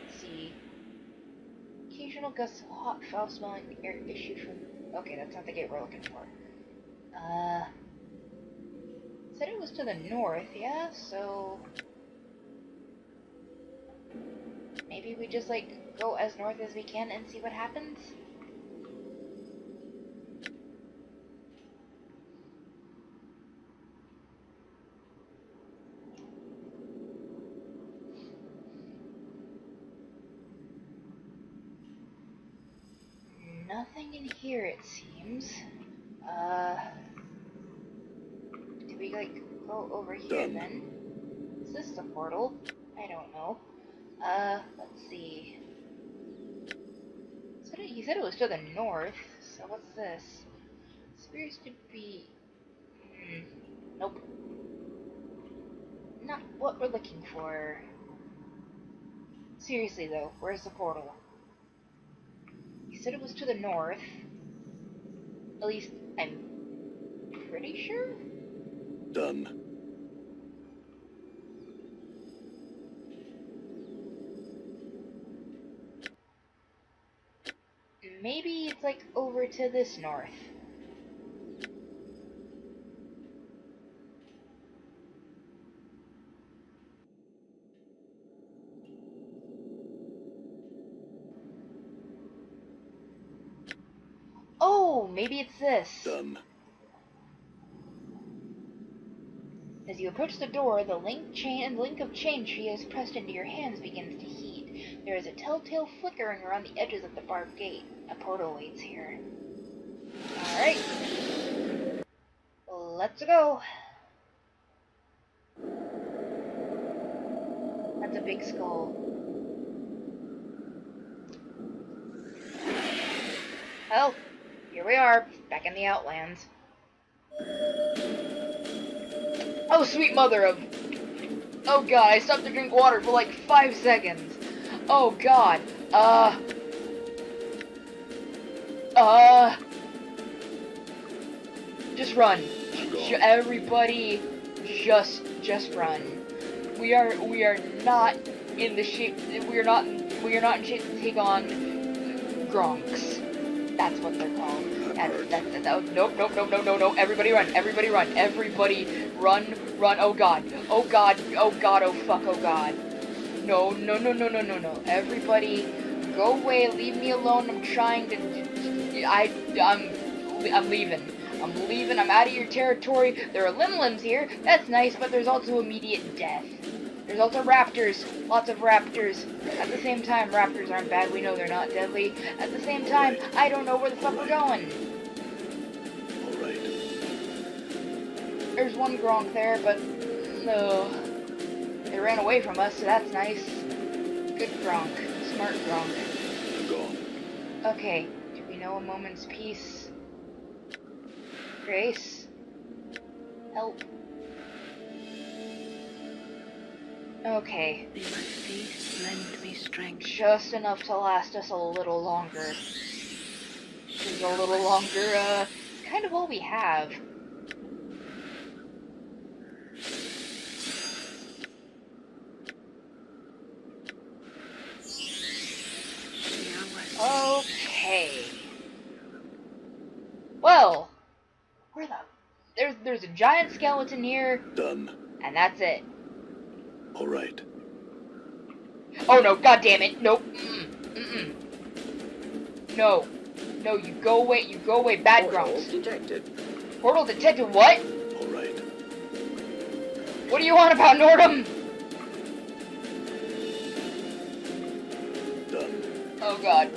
Let's see. Occasional gusts of hot, foul-smelling air issue from... Okay, that's not the gate we're looking for. Said it was to the north, yeah? So... maybe we just, like, go as north as we can and see what happens? Nothing in here, it seems. Do we, like, go over here then? Is this the portal? I don't know. Let's see. He said it was to the north, so what's this? This appears to be... nope. Not what we're looking for. Seriously though, where's the portal? He said it was to the north. At least, I'm pretty sure? Done. Maybe it's like over to this north. Oh, maybe it's this. Done. As you approach the door, the link of chain she has pressed into your hands begins to heat. There is a telltale flickering around the edges of the barred gate. A portal waits here. Alright. Let's go. That's a big skull. Well, here we are, back in the Outlands. Oh, sweet mother of... Oh god, I stopped to drink water for like 5 seconds. Oh god. Just run. Everybody, just run. We are not in the shape. We are not in shape to take on Gronks. That's what they're called. No. Everybody run. Everybody run. Oh god. Oh fuck. Oh god. No. Everybody, go away. Leave me alone. I'm trying to. I'm leaving. I'm out of your territory. There are limbs here. That's nice, but there's also immediate death. There's also raptors. Lots of raptors. At the same time, raptors aren't bad. We know they're not deadly. At the same time, I don't know where the fuck we're going. Alright. There's one Gronk there, but no. They ran away from us, so that's nice. Good Gronk. Smart Gronk. Gone. Okay. Do we know a moment's peace? Grace? Help. Okay. May my faith lend me strength. Just enough to last us a little longer. Just a little longer, kind of all we have. Okay. Well, where the... There's a giant skeleton here. Done. And that's it. Alright. Oh no, god damn it. Nope. No, you go away, bad Portal Gronks. detected. Portal detected what? All right. What do you want about Nordum? Done. Oh god.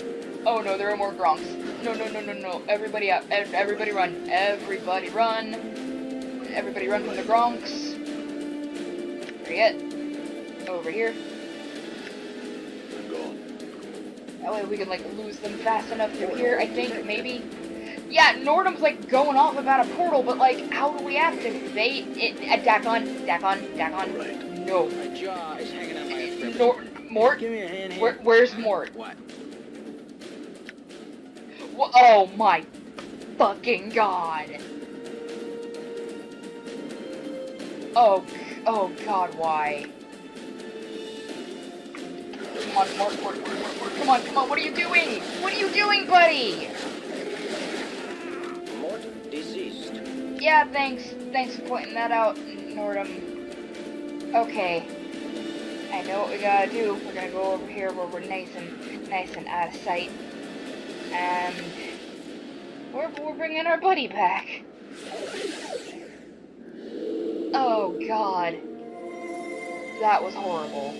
Oh no, there are more Gronks. No, no, no, no, no. Everybody out. Everybody run. Everybody run. Everybody run from the Gronks. Where you at? Over here. I'm gone. That way we can, like, lose them fast enough through here, I think, maybe. Yeah, Nordum's, like, going off about a portal, but, like, how do we activate it? Dak'kon. Right. No. My jaw is hanging on my throat. Mort? Give me a hand here. Where's Mort? What? Oh my fucking god. Oh god, why? Come on, Mort, come on, what are you doing? What are you doing, buddy? Mort deceased. Yeah, thanks for pointing that out, Nordum. Okay. I know what we gotta do. We're gonna go over here where we're nice and out of sight. And we're bringing our buddy back. Oh god. That was horrible.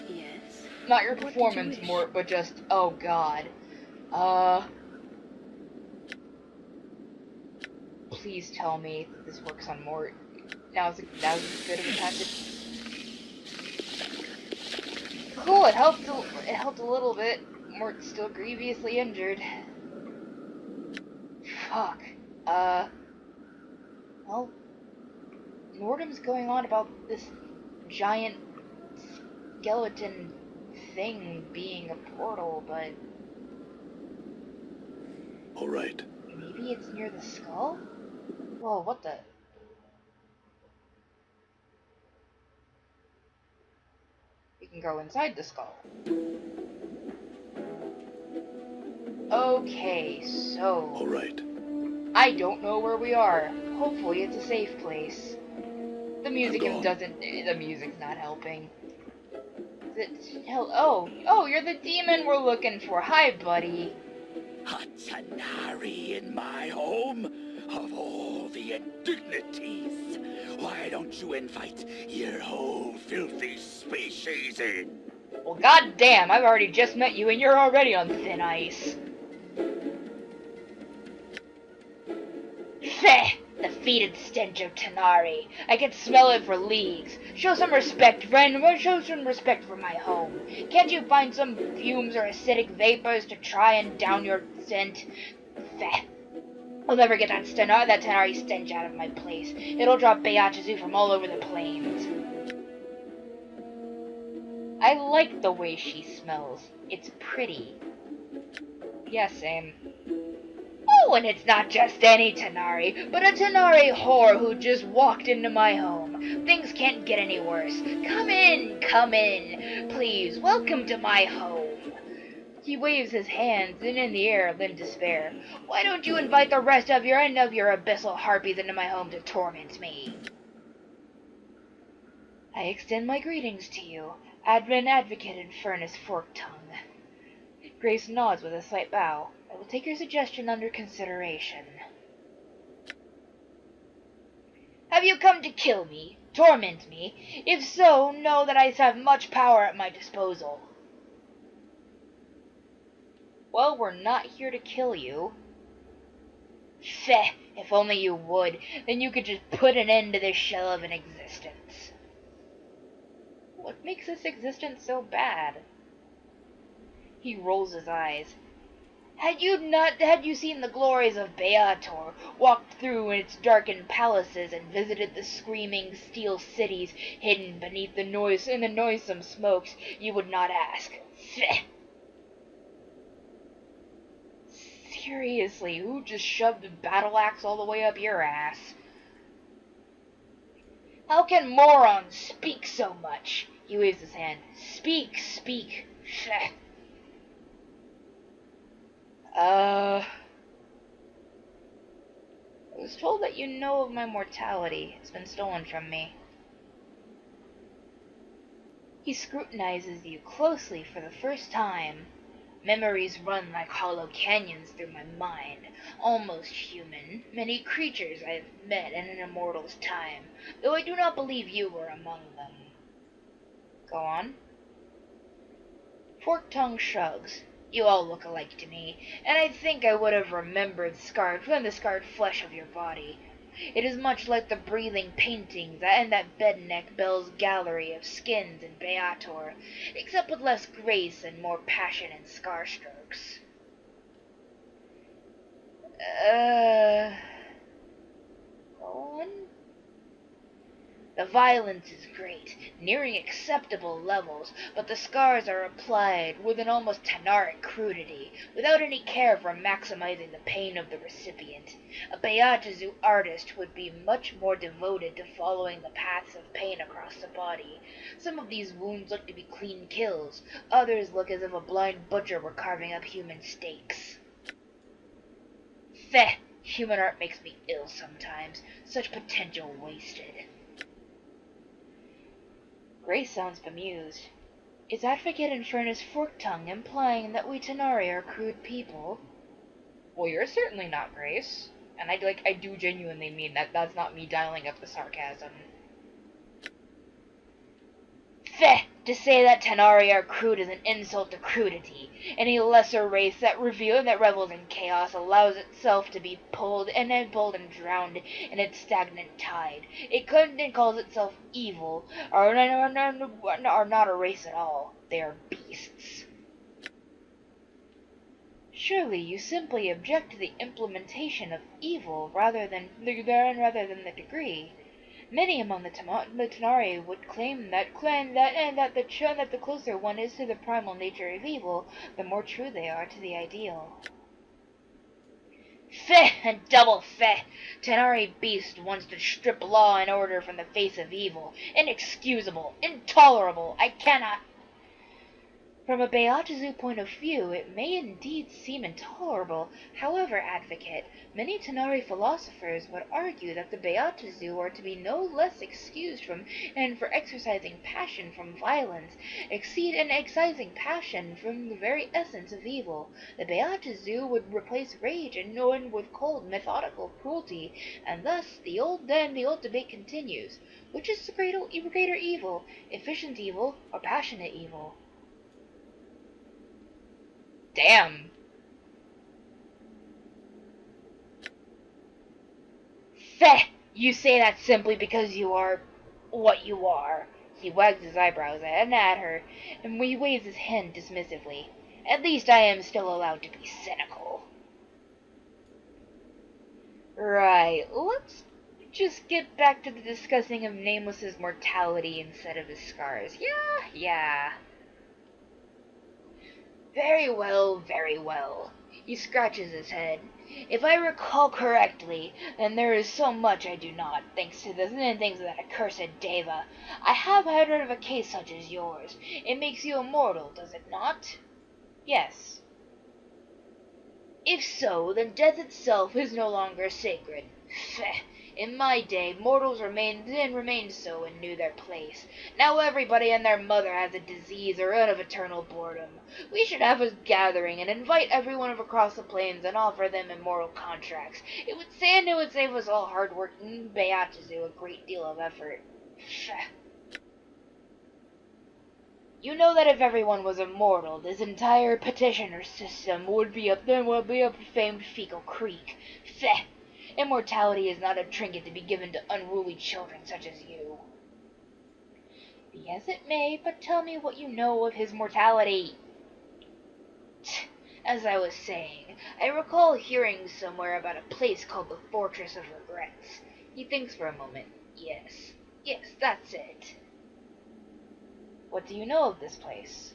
Yes. Not your What did you performance, wish? Mort, but just, oh god. Please tell me that this works on Mort. Now's as good of a time to... Cool, it helped a little bit. Mort's still grievously injured. Fuck. Well, Nordum's going on about this giant skeleton thing being a portal, but All right. maybe it's near the skull? Whoa, what the... We can go inside the skull. Okay, so... All right. I don't know where we are. Hopefully it's a safe place. The music gone. the music's not helping. Oh, you're the demon we're looking for. Hi, buddy. A Tana'ri in my home? Of all the indignities, why don't you invite your whole filthy species in? Well, goddamn, I've already just met you and you're already on thin ice. Feh! The fetid stench of Tana'ri. I can smell it for leagues. Show some respect, friend. Show some respect for my home. Can't you find some fumes or acidic vapors to try and down your scent? Feh! I'll never get that Tana'ri stench out of my place. It'll draw Beachizu from all over the plains. I like the way she smells. It's pretty. Yeah, same. Oh, and it's not just any Tana'ri, but a Tana'ri whore who just walked into my home. Things can't get any worse. Come in. Please, welcome to my home. He waves his hands in the air, then despair. Why don't you invite the rest of your abyssal harpies into my home to torment me? I extend my greetings to you, advocate and furnace forked tongue. Grace nods with a slight bow. I will take your suggestion under consideration. Have you come to kill me? Torment me? If so, know that I have much power at my disposal. Well, we're not here to kill you. Feh, if only you would. Then you could just put an end to this shell of an existence. What makes this existence so bad? He rolls his eyes. Had you seen the glories of Beator, walked through its darkened palaces, and visited the screaming steel cities hidden beneath the noisome smokes, you would not ask. Feh. Seriously, who just shoved a battle axe all the way up your ass? How can morons speak so much? He waves his hand. Speak. Feh. I was told that you know of my mortality. It's been stolen from me. He scrutinizes you closely for the first time. Memories run like hollow canyons through my mind, almost human, many creatures I have met in an immortal's time, though I do not believe you were among them. Go on. Forked Tongue shrugs. You all look alike to me, and I think I would have remembered the scarred flesh of your body. It is much like the breathing paintings in that Bedneck Bell's gallery of skins in Beator, except with less grace and more passion and scar strokes. Go on? The violence is great, nearing acceptable levels, but the scars are applied with an almost Tana'ri crudity, without any care for maximizing the pain of the recipient. A Beatazu artist would be much more devoted to following the paths of pain across the body. Some of these wounds look to be clean kills, others look as if a blind butcher were carving up human steaks. Feh! Human art makes me ill sometimes, such potential wasted. Grace sounds bemused. Is Advocate Infernus Forked Tongue implying that we Tana'ri are crude people? Well, you're certainly not, Grace. And I do genuinely mean that. That's not me dialing up the sarcasm. Feh! To say that Tana'ri are crude is an insult to crudity. Any lesser race that revels in chaos allows itself to be pulled and drowned in its stagnant tide. It couldn't calls itself evil, or not a race at all. They are beasts. Surely you simply object to the implementation of evil rather than the degree. Many among the Tana'ri would claim that the closer one is to the primal nature of evil, the more true they are to the ideal. Feh and double feh! Tana'ri beast wants to strip law and order from the face of evil. Inexcusable, intolerable, I cannot. From a Beatazu point of view, it may indeed seem intolerable. However, Advocate, many Tana'ri philosophers would argue that the Beatazu are to be no less excused from and for exercising passion from violence, excising passion from the very essence of evil. The Beatazu would replace rage and knowing with cold, methodical cruelty, and thus the old debate continues. Which is the greater evil, efficient evil or passionate evil? Damn. Feh! You say that simply because you are what you are. He wags his eyebrows at her, and he waves his hand dismissively. At least I am still allowed to be cynical. Right, let's just get back to the discussing of Nameless's mortality instead of his scars. Yeah. Very well, very well. He scratches his head. If I recall correctly, then there is so much I do not, thanks to that accursed Deva. I have heard of a case such as yours. It makes you immortal, does it not? Yes. If so, then death itself is no longer sacred. In my day, mortals remained so and knew their place. Now everybody and their mother has a disease or of eternal boredom. We should have a gathering and invite everyone across the plains and offer them immortal contracts. It would save us all hard work and Beatazu a great deal of effort. You know that if everyone was immortal, this entire petitioner system would be a famed fecal creek. Immortality is not a trinket to be given to unruly children such as you. Be as it may, but tell me what you know of his mortality. As I was saying, I recall hearing somewhere about a place called the Fortress of Regrets. He thinks for a moment. Yes, that's it. What do you know of this place?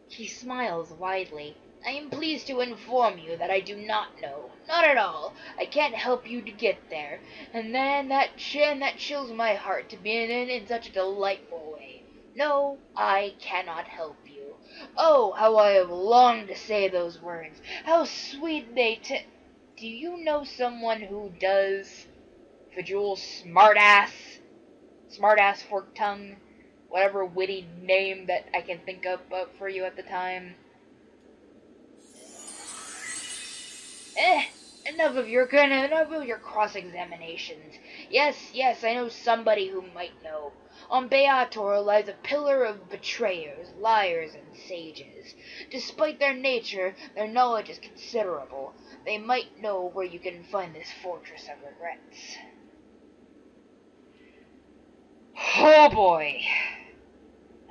He smiles widely. I am pleased to inform you that I do not know. Not at all. I can't help you to get there. And then that chills my heart to be in such a delightful way. No, I cannot help you. Oh, how I have longed to say those words. How sweet Do you know someone who does? Fajul Smartass Forked Tongue. whatever witty name that I can think of for you at the time. Enough of your cross-examinations. Yes, I know somebody who might know. On Beator lies a pillar of betrayers, liars, and sages. Despite their nature, their knowledge is considerable. They might know where you can find this fortress of regrets. Oh boy!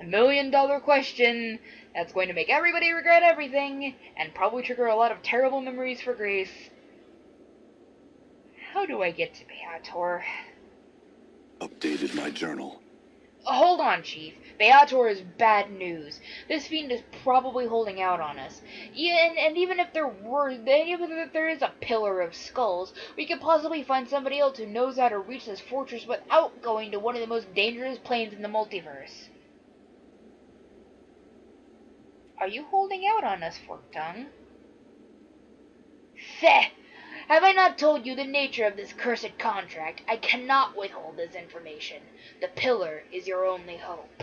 $1 million question that's going to make everybody regret everything, and probably trigger a lot of terrible memories for Grace. How do I get to Beator? Updated my journal. Hold on, Chief. Beator is bad news. This fiend is probably holding out on us. And even if there is a pillar of skulls, we could possibly find somebody else who knows how to reach this fortress without going to one of the most dangerous planes in the multiverse. Are you holding out on us, Forked-tongue? Feh! Have I not told you the nature of this cursed contract? I cannot withhold this information. The pillar is your only hope.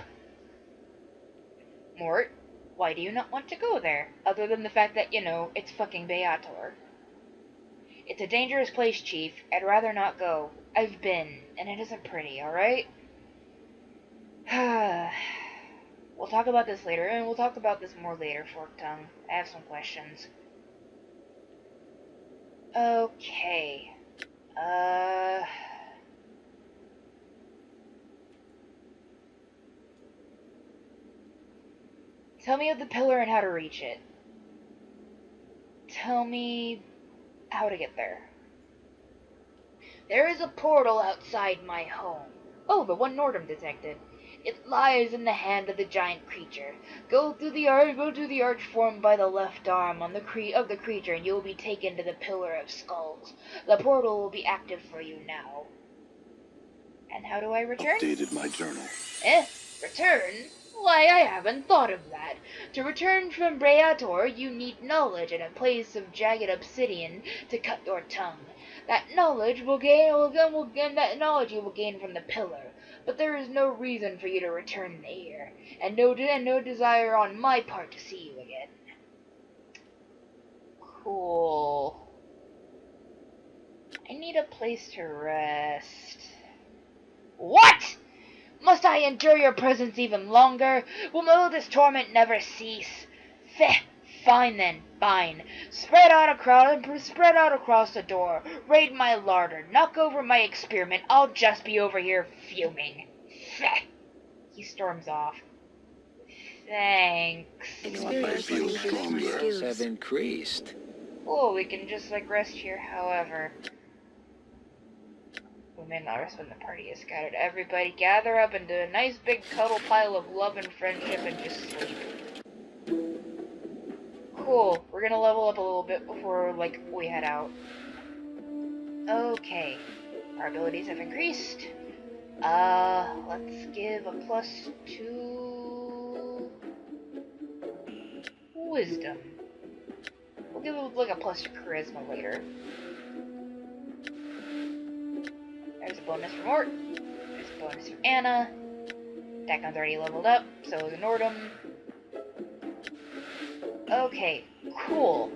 Mort, why do you not want to go there? Other than the fact that, it's fucking Beator. It's a dangerous place, Chief. I'd rather not go. I've been, and it isn't pretty, alright? We'll talk about this later, and we'll talk about this more later, Forked-tongue. I have some questions. Okay. Tell me of the pillar and how to reach it. Tell me how to get there. There is a portal outside my home. Oh, the one Nordum detected. It lies in the hand of the giant creature. Go to the arch formed by the left arm of the creature, and you will be taken to the Pillar of Skulls. The portal will be active for you now. And how do I return? Updated my journal. Return? Why, I haven't thought of that. To return from Beator, you need knowledge and a place of jagged obsidian to cut your tongue. That knowledge you will gain from the pillar. But there is no reason for you to return here, and no desire on my part to see you again. Cool. I need a place to rest. What? Must I endure your presence even longer? Will this torment never cease? Fine then, fine. Spread out across the door. Raid my larder. Knock over my experiment. I'll just be over here fuming. He storms off. Thanks. Experience have increased. Oh, we can just rest here, however. We may not rest when the party is scattered. Everybody gather up into a nice big cuddle pile of love and friendship and just sleep. Cool. We're gonna level up a little bit before, we head out. Okay. Our abilities have increased. Let's give a +2... Wisdom. We'll give it, a +2 Charisma later. There's a bonus for Mort. There's a bonus for Anna. Dak'kon's already leveled up, so is Nordum. Okay, cool.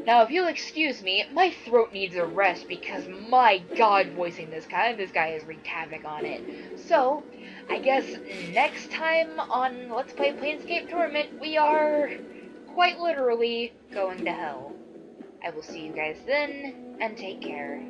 Now, if you'll excuse me, my throat needs a rest because, my god, voicing this guy has wreaked havoc on it. So, I guess next time on Let's Play Planescape Torment, we are quite literally going to hell. I will see you guys then, and take care.